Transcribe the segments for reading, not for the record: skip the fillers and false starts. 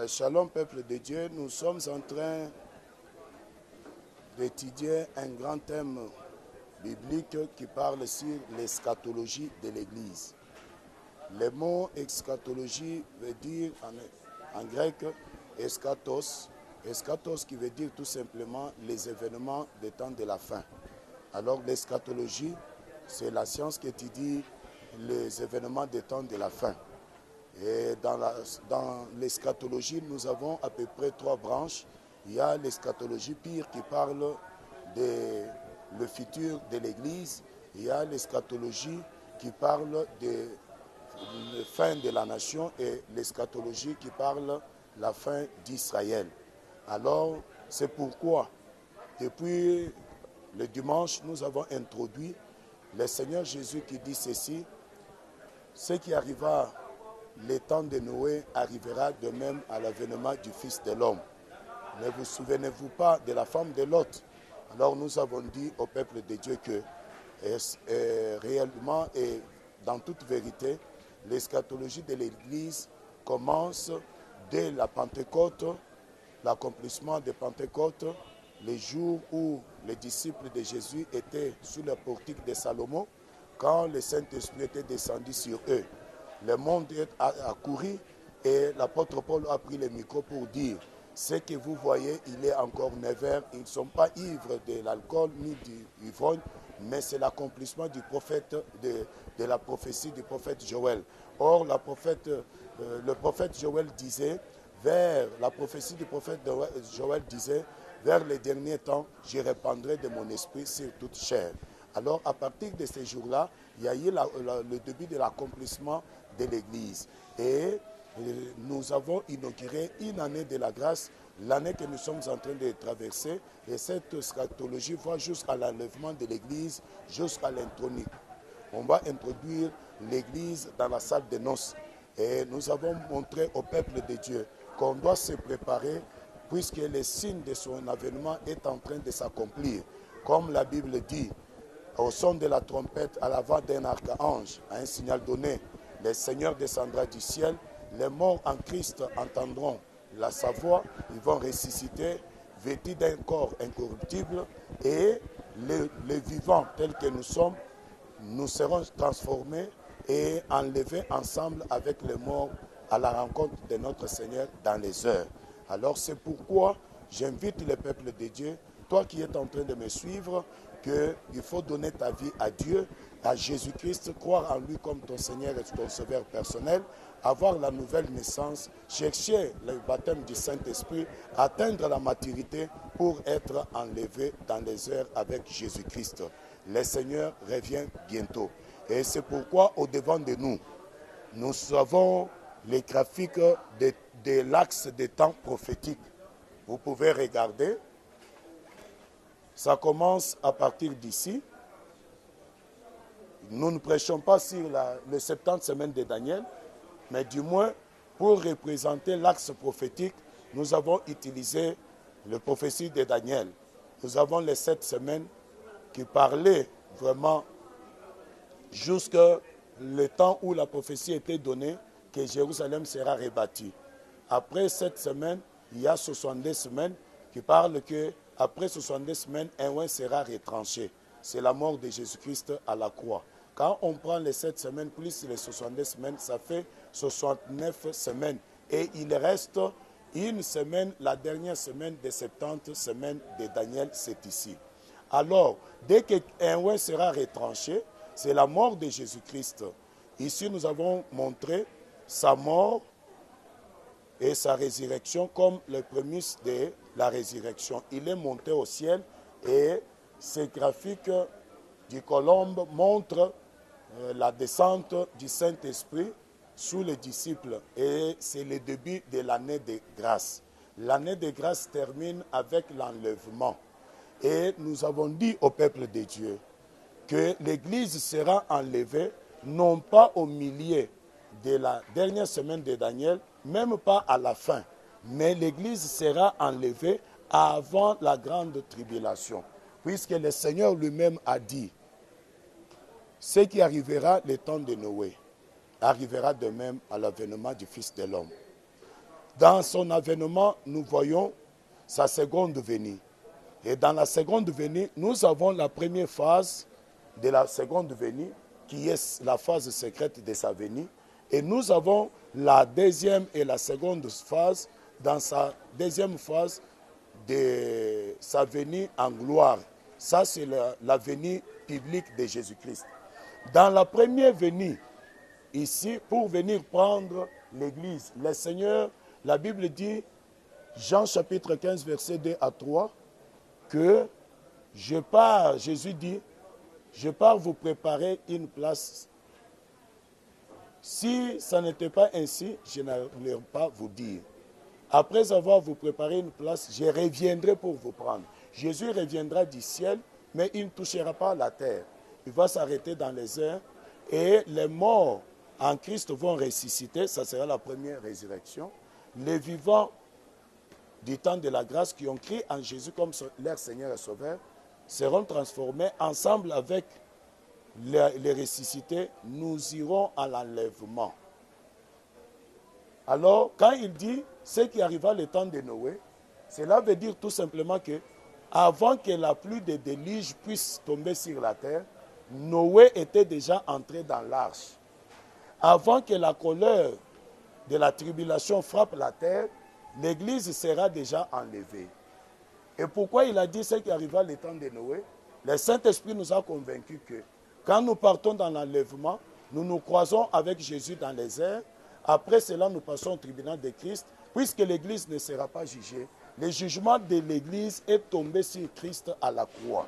Shalom, peuple de Dieu. Nous sommes en train d'étudier un grand thème biblique qui parle sur l'eschatologie de l'Église. Le mot eschatologie veut dire en grec eschatos. Eschatos qui veut dire tout simplement les événements des temps de la fin. Alors l'eschatologie, c'est la science qui étudie les événements des temps de la fin. Et dans l'eschatologie, nous avons à peu près 3 branches. Il y a l'eschatologie pire qui parle de le futur de l'Église. Il y a l'eschatologie qui parle de la fin de la nation et l'eschatologie qui parle de la fin d'Israël. Alors, c'est pourquoi, depuis le dimanche, nous avons introduit le Seigneur Jésus qui dit ceci: ce qui arriva le temps de Noé arrivera de même à l'avènement du Fils de l'homme. Ne vous souvenez-vous pas de la femme de Lot? Alors nous avons dit au peuple de Dieu que réellement et dans toute vérité, l'eschatologie de l'Église commence dès la Pentecôte, l'accomplissement de Pentecôte, les jours où les disciples de Jésus étaient sous le portique de Salomon, quand le Saint-Esprit était descendu sur eux. Le monde a couru et l'apôtre Paul a pris le micro pour dire: ce que vous voyez, il est encore 9 heures, ils ne sont pas ivres de l'alcool ni du ivrogne, mais c'est l'accomplissement du prophète, de la prophétie du prophète Joël. Or, le prophète Joël disait, la prophétie du prophète Joël disait, vers les derniers temps, je répandrai de mon esprit sur toute chair. Alors, à partir de ces jours-là, il y a eu le début de l'accomplissement de l'Église. Et nous avons inauguré une année de la grâce, l'année que nous sommes en train de traverser. Et cette eschatologie va jusqu'à l'enlèvement de l'Église, jusqu'à l'intronique. On va introduire l'Église dans la salle de noces. Et nous avons montré au peuple de Dieu qu'on doit se préparer, puisque le signe de son avènement est en train de s'accomplir. Comme la Bible dit, au son de la trompette, à la voix d'un archange, à un signal donné, le Seigneur descendra du ciel, les morts en Christ entendront sa voix, ils vont ressusciter, vêtus d'un corps incorruptible, et les vivants tels que nous sommes, nous serons transformés et enlevés ensemble avec les morts à la rencontre de notre Seigneur dans les heures. Alors c'est pourquoi j'invite le peuple de Dieu, toi qui es en train de me suivre, qu'il faut donner ta vie à Dieu, à Jésus-Christ, croire en lui comme ton Seigneur et ton Sauveur personnel, avoir la nouvelle naissance, chercher le baptême du Saint-Esprit, atteindre la maturité pour être enlevé dans les heures avec Jésus-Christ. Le Seigneur revient bientôt. Et c'est pourquoi au-devant de nous, nous avons les graphiques de l'axe des temps prophétiques. Vous pouvez regarder. Ça commence à partir d'ici. Nous ne prêchons pas sur les 70 semaines de Daniel, mais du moins, pour représenter l'axe prophétique, nous avons utilisé la prophétie de Daniel. Nous avons les 7 semaines qui parlaient vraiment jusqu'à le temps où la prophétie était donnée, que Jérusalem sera rebâtie. Après 7 semaines, il y a 62 semaines qui parlent que après 62 semaines, un roi sera retranché. C'est la mort de Jésus-Christ à la croix. Quand on prend les 7 semaines plus les 62 semaines, ça fait 69 semaines. Et il reste une semaine, la dernière semaine des 70 semaines de Daniel, c'est ici. Alors, dès qu'un roi sera retranché, c'est la mort de Jésus-Christ. Ici, nous avons montré sa mort et sa résurrection comme le prémisse de la résurrection. Il est monté au ciel et ces graphiques du colombe montrent la descente du Saint-Esprit sous les disciples. Et c'est le début de l'année de grâce. L'année de grâce termine avec l'enlèvement. Et nous avons dit au peuple de Dieu que l'Église sera enlevée, non pas au milieu de la dernière semaine de Daniel, même pas à la fin, mais l'Église sera enlevée avant la grande tribulation, puisque le Seigneur lui-même a dit, ce qui arrivera le temps de Noé, arrivera de même à l'avènement du Fils de l'homme. Dans son avènement, nous voyons sa seconde venue. Et dans la seconde venue, nous avons la première phase de la seconde venue, qui est la phase secrète de sa venue. Et nous avons la deuxième et la seconde phase, dans sa deuxième phase de sa venue en gloire. Ça, c'est la venue publique de Jésus-Christ. Dans la première venue, ici, pour venir prendre l'Église, le Seigneur, la Bible dit, Jean chapitre 15, verset 2 à 3, que je pars, Jésus dit, je pars vous préparer une place. Si ça n'était pas ainsi, je n'allais pas vous dire. Après avoir vous préparé une place, je reviendrai pour vous prendre. Jésus reviendra du ciel, mais il ne touchera pas la terre. Il va s'arrêter dans les airs et les morts en Christ vont ressusciter. Ça sera la première résurrection. Les vivants du temps de la grâce qui ont cru en Jésus comme leur Seigneur et Sauveur seront transformés ensemble avec les ressuscités. Nous irons à l'enlèvement. Alors, quand il dit ce qui arriva le temps de Noé, cela veut dire tout simplement que avant que la pluie de déluge puisse tomber sur la terre, Noé était déjà entré dans l'arche. Avant que la colère de la tribulation frappe la terre, l'Église sera déjà enlevée. Et pourquoi il a dit ce qui arriva le temps de Noé? Le Saint-Esprit nous a convaincus que quand nous partons dans l'enlèvement, nous nous croisons avec Jésus dans les airs. Après cela, nous passons au tribunal de Christ, puisque l'Église ne sera pas jugée. Le jugement de l'Église est tombé sur Christ à la croix.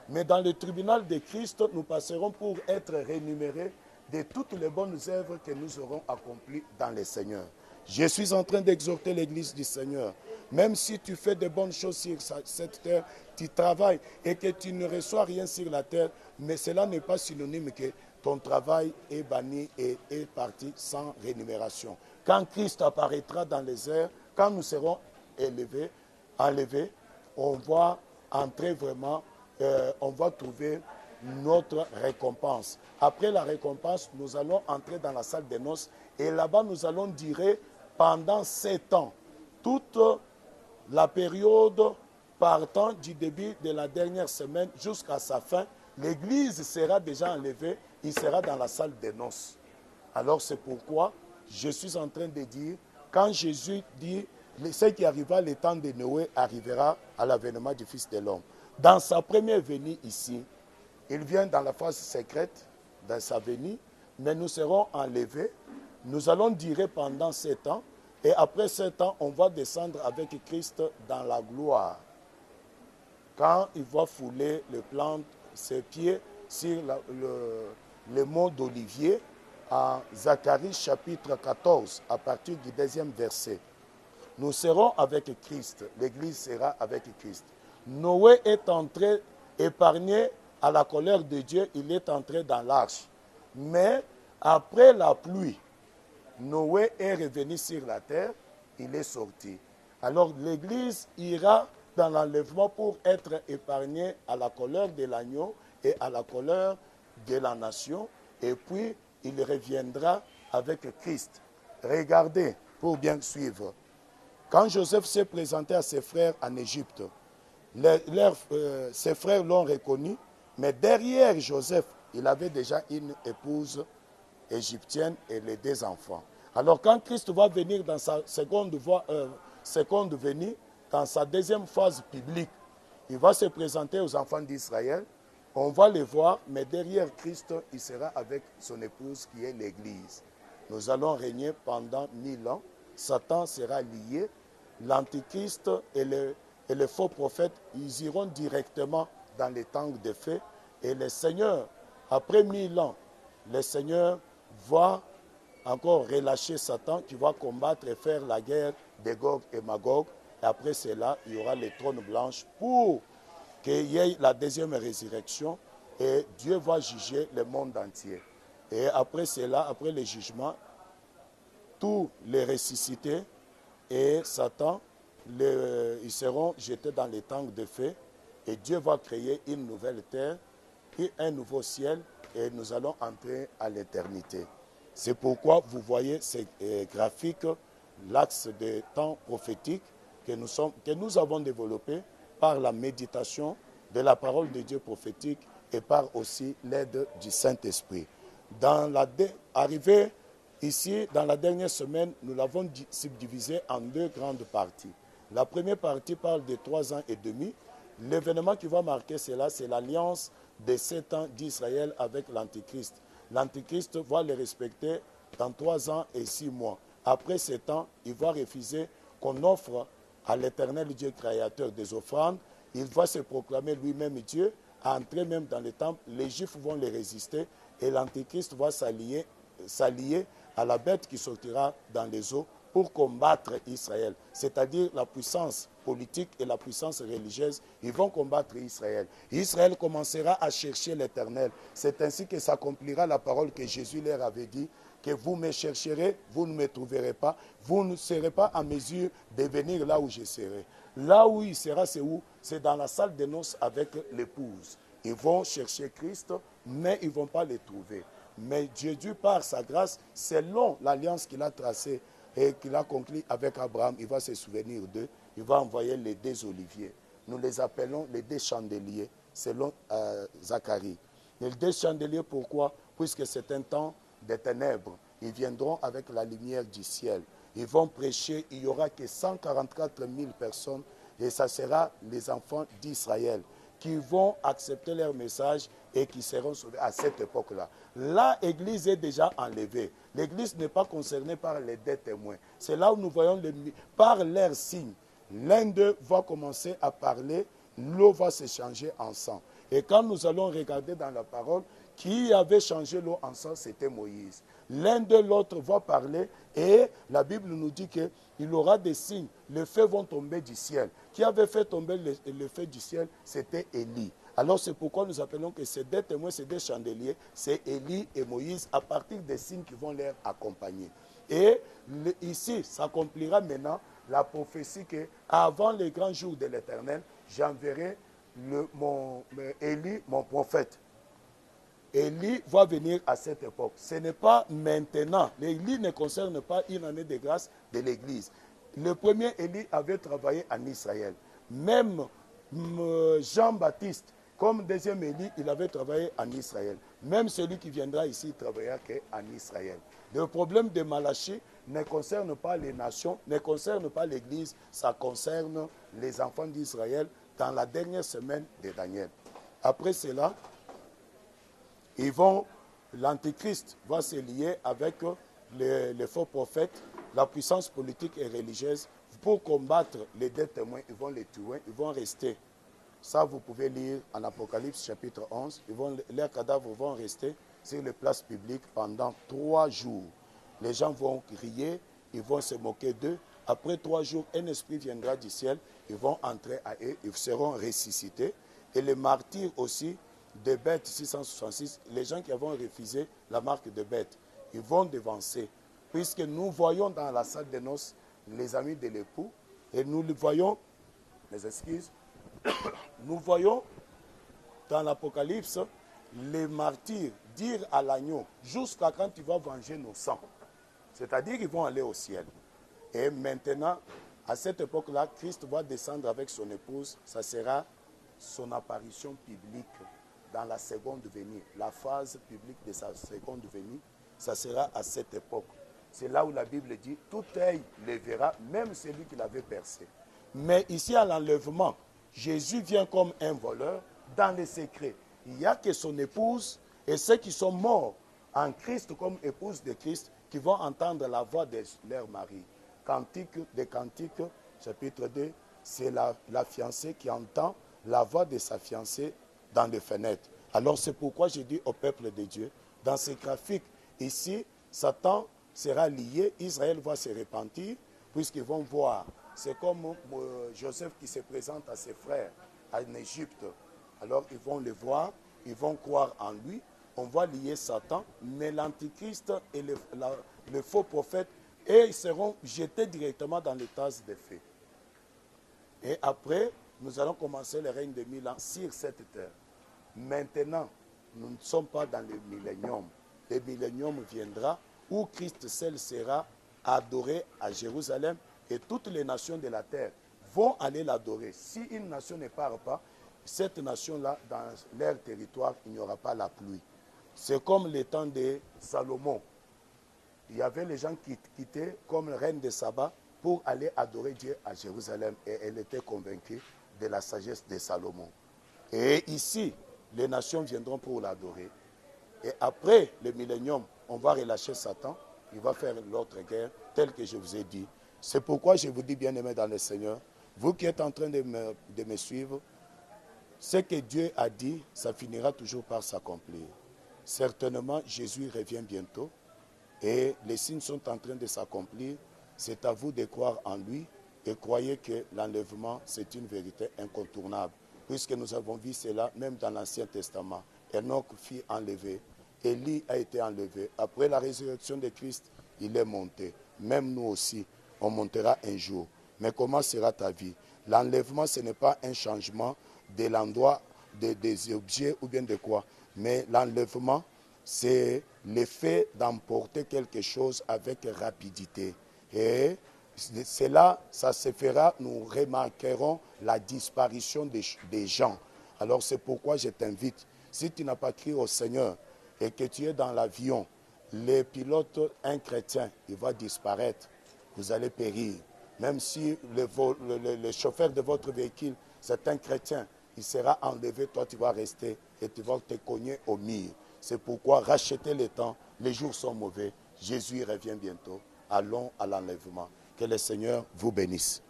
Mais dans le tribunal de Christ, nous passerons pour être rémunérés de toutes les bonnes œuvres que nous aurons accomplies dans le Seigneur. Je suis en train d'exhorter l'Église du Seigneur. Même si tu fais de bonnes choses sur cette terre, tu travailles et que tu ne reçois rien sur la terre, mais cela n'est pas synonyme que ton travail est banni et est parti sans rémunération. Quand Christ apparaîtra dans les airs, quand nous serons enlevés, on va entrer vraiment, on va trouver notre récompense. Après la récompense, nous allons entrer dans la salle des noces et là-bas, nous allons durer pendant 7 ans. Toute la période partant du début de la dernière semaine jusqu'à sa fin, l'Église sera déjà enlevée, il sera dans la salle des noces. Alors c'est pourquoi je suis en train de dire, quand Jésus dit, ce qui arriva le temps de Noé arrivera à l'avènement du Fils de l'homme. Dans sa première venue ici, il vient dans la phase secrète, dans sa venue, mais nous serons enlevés. Nous allons durer pendant 7 ans. Et après 7 ans, on va descendre avec Christ dans la gloire. Quand il va fouler ses pieds sur le mont d'Olivier, en Zacharie chapitre 14, à partir du 2e verset. Nous serons avec Christ. L'Église sera avec Christ. Noé est entré épargné à la colère de Dieu, il est entré dans l'arche. Mais après la pluie, Noé est revenu sur la terre, il est sorti. Alors l'Église ira dans l'enlèvement pour être épargnée à la colère de l'agneau et à la colère de la nation. Et puis, il reviendra avec Christ. Regardez, pour bien suivre. Quand Joseph s'est présenté à ses frères en Égypte, ses frères l'ont reconnu, mais derrière Joseph, il avait déjà une épouse égyptienne et les 2 enfants. Alors quand Christ va venir dans sa seconde venue, dans sa deuxième phase publique, il va se présenter aux enfants d'Israël, on va les voir, mais derrière Christ, il sera avec son épouse qui est l'Église. Nous allons régner pendant 1000 ans, Satan sera lié, l'Antichrist et les faux prophètes, ils iront directement dans les tangs de feu, et le Seigneur, après 1000 ans, le Seigneur va encore relâcher Satan qui va combattre et faire la guerre de Gog et Magog. Et après cela, il y aura les trônes blanches pour qu'il y ait la deuxième résurrection et Dieu va juger le monde entier. Et après cela, après le jugement, tous les ressuscités et Satan, ils seront jetés dans les tangs de feu et Dieu va créer une nouvelle terre et un nouveau ciel et nous allons entrer à l'éternité. C'est pourquoi vous voyez ces graphiques, l'axe des temps prophétiques que nous avons développé par la méditation de la parole de Dieu prophétique et par aussi l'aide du Saint-Esprit. Arrivé ici, dans la dernière semaine, nous l'avons subdivisé en deux grandes parties. La première partie parle de 3 ans et demi. L'événement qui va marquer cela, c'est l'alliance des 7 ans d'Israël avec l'Antichrist. L'Antichrist va les respecter dans 3 ans et 6 mois. Après 7 ans, il va refuser qu'on offre à l'Éternel Dieu créateur des offrandes. Il va se proclamer lui-même Dieu, entrer même dans le temple. Les Juifs vont les résister et l'Antichrist va s'allier à la bête qui sortira dans les eaux pour combattre Israël, c'est-à-dire la puissance politique et la puissance religieuse. Ils vont combattre Israël. Israël commencera à chercher l'Éternel. C'est ainsi que s'accomplira la parole que Jésus leur avait dit, que vous me chercherez, vous ne me trouverez pas, vous ne serez pas en mesure de venir là où je serai. Là où il sera, c'est où? C'est dans la salle de noces avec l'épouse. Ils vont chercher Christ, mais ils ne vont pas le trouver. Mais Dieu, par sa grâce, selon l'alliance qu'il a tracée et qu'il a conclue avec Abraham, il va se souvenir d'eux. Il va envoyer les 2 oliviers. Nous les appelons les 2 chandeliers, selon Zacharie. Les 2 chandeliers, pourquoi? Puisque c'est un temps des ténèbres. Ils viendront avec la lumière du ciel. Ils vont prêcher, il n'y aura que 144 000 personnes et ça sera les enfants d'Israël qui vont accepter leur message et qui seront sauvés à cette époque-là. Là, l'Église est déjà enlevée. L'Église n'est pas concernée par les 2 témoins. C'est là où nous voyons, par leurs signes, l'un d'eux va commencer à parler, l'eau va se changer en sang. Et quand nous allons regarder dans la parole, qui avait changé l'eau en sang, c'était Moïse. L'un de l'autre va parler et la Bible nous dit qu'il aura des signes. Les feux vont tomber du ciel. Qui avait fait tomber le feu du ciel, c'était Élie. Alors c'est pourquoi nous appelons que ces 2 témoins, ces 2 chandeliers, c'est Élie et Moïse à partir des signes qui vont les accompagner. Et ici, s'accomplira maintenant la prophétie qu'avant les grands jours de l'Éternel, j'enverrai Élie, mon prophète. Élie va venir à cette époque. Ce n'est pas maintenant. Élie ne concerne pas une année de grâce de l'Église. Le premier Élie avait travaillé en Israël. Même Jean-Baptiste, comme deuxième Élie, il avait travaillé en Israël. Même celui qui viendra ici ne travaillera qu'en Israël. Le problème de Malachie ne concerne pas les nations, ne concerne pas l'Église, ça concerne les enfants d'Israël dans la dernière semaine de Daniel. Après cela, l'Antichrist va se lier avec les faux prophètes, la puissance politique et religieuse pour combattre les 2 témoins. Ils vont les tuer, ils vont rester. Ça, vous pouvez lire en Apocalypse chapitre 11. Leurs cadavres vont rester sur les places publiques pendant 3 jours. Les gens vont crier, ils vont se moquer d'eux. Après 3 jours, un esprit viendra du ciel, ils vont entrer à eux, ils seront ressuscités. Et les martyrs aussi, de bêtes 666, les gens qui avons refusé la marque de bête, ils vont devancer. Puisque nous voyons dans la salle de noces les amis de l'époux, et nous le voyons, nous voyons dans l'Apocalypse les martyrs dire à l'agneau, jusqu'à quand tu vas venger nos sangs. C'est-à-dire qu'ils vont aller au ciel. Et maintenant, à cette époque-là, Christ va descendre avec son épouse, ça sera son apparition publique dans la seconde venue. La phase publique de sa seconde venue, ça sera à cette époque. C'est là où la Bible dit, tout œil le verra, même celui qui l'avait percé. Mais ici, à l'enlèvement, Jésus vient comme un voleur dans les secrets. Il n'y a que son épouse et ceux qui sont morts en Christ comme épouse de Christ qui vont entendre la voix de leur mari. Cantique des Cantiques, chapitre 2, c'est la fiancée qui entend la voix de sa fiancée dans les fenêtres. Alors c'est pourquoi je dis au peuple de Dieu, dans ces graphiques, ici, Satan sera lié, Israël va se repentir, puisqu'ils vont voir. C'est comme Joseph qui se présente à ses frères en Égypte. Alors ils vont le voir, ils vont croire en lui, on va lier Satan, mais l'Antichrist et le faux prophète, et ils seront jetés directement dans les tasses de feu. Et après, nous allons commencer le règne de 1000 ans sur cette terre. Maintenant, nous ne sommes pas dans le millénium. Le millénium viendra où Christ seul sera adorer à Jérusalem et toutes les nations de la terre vont aller l'adorer. Si une nation ne part pas, cette nation-là, dans leur territoire, il n'y aura pas la pluie. C'est comme le temps de Salomon. Il y avait les gens qui quittaient comme reine de Saba pour aller adorer Dieu à Jérusalem. Et elle était convaincue de la sagesse de Salomon. Et ici, les nations viendront pour l'adorer. Et après le millénium, on va relâcher Satan. Il va faire l'autre guerre, telle que je vous ai dit. C'est pourquoi je vous dis, bien-aimés dans le Seigneur, vous qui êtes en train de me suivre, ce que Dieu a dit, ça finira toujours par s'accomplir. Certainement, Jésus revient bientôt et les signes sont en train de s'accomplir. C'est à vous de croire en lui et croyez que l'enlèvement, c'est une vérité incontournable. Puisque nous avons vu cela même dans l'Ancien Testament. Enoch fut enlevé, Élie a été enlevé. Après la résurrection de Christ, il est monté. Même nous aussi, on montera un jour. Mais comment sera ta vie? L'enlèvement, ce n'est pas un changement de l'endroit des objets ou bien de quoi. Mais l'enlèvement, c'est l'effet d'emporter quelque chose avec rapidité. Et cela, ça se fera, nous remarquerons la disparition des gens. Alors c'est pourquoi je t'invite, si tu n'as pas crié au Seigneur et que tu es dans l'avion, le pilote, un chrétien, il va disparaître, vous allez périr. Même si le chauffeur de votre véhicule, c'est un chrétien, il sera enlevé, toi tu vas rester et tu vas te cogner au mur. C'est pourquoi rachetez le temps, les jours sont mauvais, Jésus revient bientôt, allons à l'enlèvement. Que le Seigneur vous bénisse.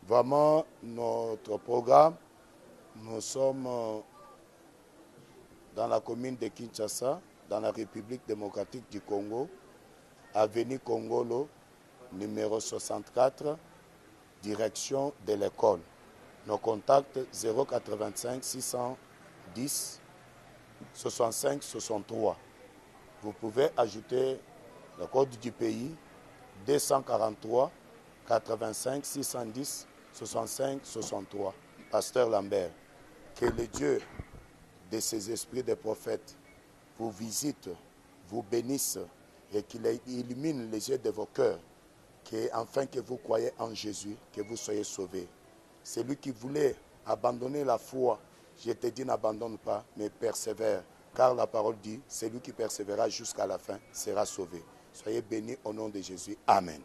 Vraiment, notre programme, nous sommes dans la commune de Kinshasa, dans la République démocratique du Congo, avenue Congolo, numéro 64, direction de l'école. Nos contacts 085 610 65 63. Vous pouvez ajouter le code du pays 243 85 610 65 63. Pasteur Lambert, que le Dieu de ces esprits des prophètes vous visite, vous bénisse et qu'il illumine les yeux de vos cœurs, afin que vous croyez en Jésus, que vous soyez sauvés. Celui qui voulait abandonner la foi, je te dis n'abandonne pas, mais persévère. Car la parole dit, celui qui persévérera jusqu'à la fin sera sauvé. Soyez bénis au nom de Jésus. Amen.